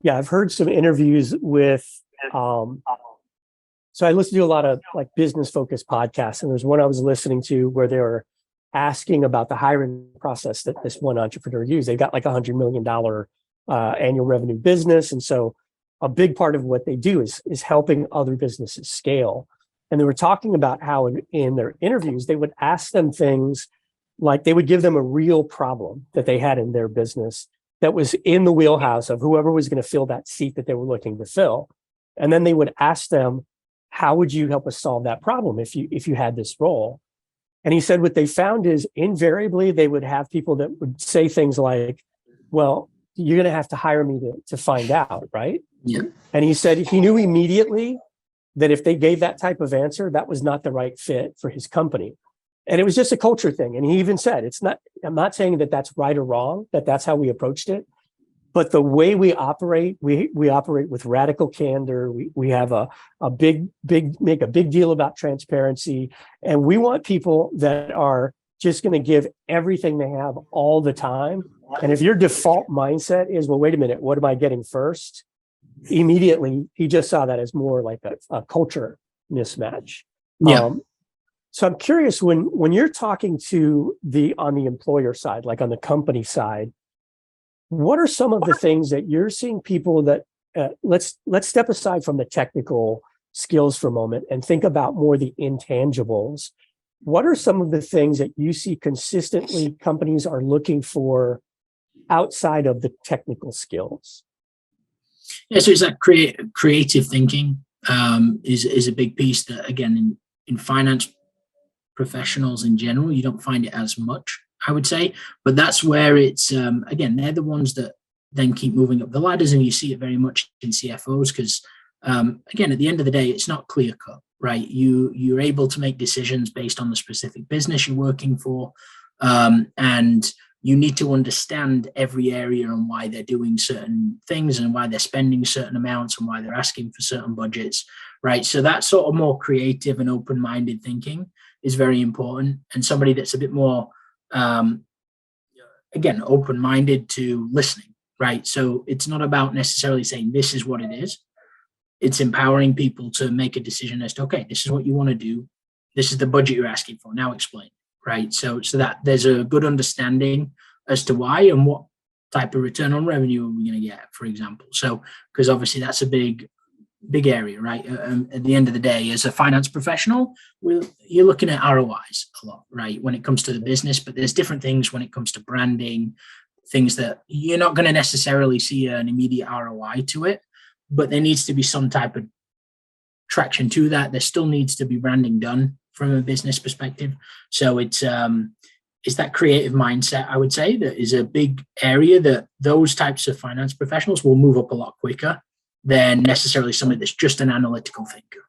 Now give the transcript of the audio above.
Yeah, I've heard some interviews with, so I listen to a lot of like business focused podcasts, and there's one I was listening to where they were asking about the hiring process that this one entrepreneur used. They've got like $100 million annual revenue business. And so a big part of what they do is helping other businesses scale. And they were talking about how in their interviews, they would ask them things like they would give them a real problem that they had in their business that was in the wheelhouse of whoever was going to fill that seat that they were looking to fill. And then they would ask them, how would you help us solve that problem if you had this role? And he said what they found is invariably they would have people that would say things like, well, you're going to have to hire me to find out, right? Yeah. And he said he knew immediately that if they gave that type of answer, that was not the right fit for his company. And it was just a culture thing. And he even said, I'm not saying that that's right or wrong, that's how we approached it. But the way we operate, we operate with radical candor. We have make a big deal about transparency. And we want people that are just going to give everything they have all the time. And if your default mindset is, well, wait a minute, what am I getting first? Immediately, he just saw that as more like a culture mismatch. Yeah. So I'm curious, when you're talking to on the employer side, like on the company side, what are some of the things that you're seeing people that let's step aside from the technical skills for a moment and think about more the intangibles. What are some of the things that you see consistently companies are looking for outside of the technical skills? Yeah, so it's that creative thinking is a big piece that, again, in finance professionals in general, you don't find it as much, I would say. But that's where it's, again, they're the ones that then keep moving up the ladders, and you see it very much in CFOs because, again, at the end of the day, it's not clear cut, right? You're able to make decisions based on the specific business you're working for, and you need to understand every area and why they're doing certain things and why they're spending certain amounts and why they're asking for certain budgets, right? So that sort of more creative and open-minded thinking is very important. And somebody that's a bit more, again, open-minded to listening, right? So it's not about necessarily saying this is what it is. It's empowering people to make a decision as to, okay, this is what you want to do. This is the budget you're asking for. Now explain. Right. So that there's a good understanding as to why and what type of return on revenue are we going to get, for example. So, because obviously that's a big area, right? At the end of the day, as a finance professional, you're looking at ROIs a lot, right? When it comes to the business, but there's different things when it comes to branding, things that you're not going to necessarily see an immediate ROI to it, but there needs to be some type of traction to that. There still needs to be branding done from a business perspective. So it's that creative mindset, I would say, that is a big area that those types of finance professionals will move up a lot quicker than necessarily somebody that's just an analytical thinker.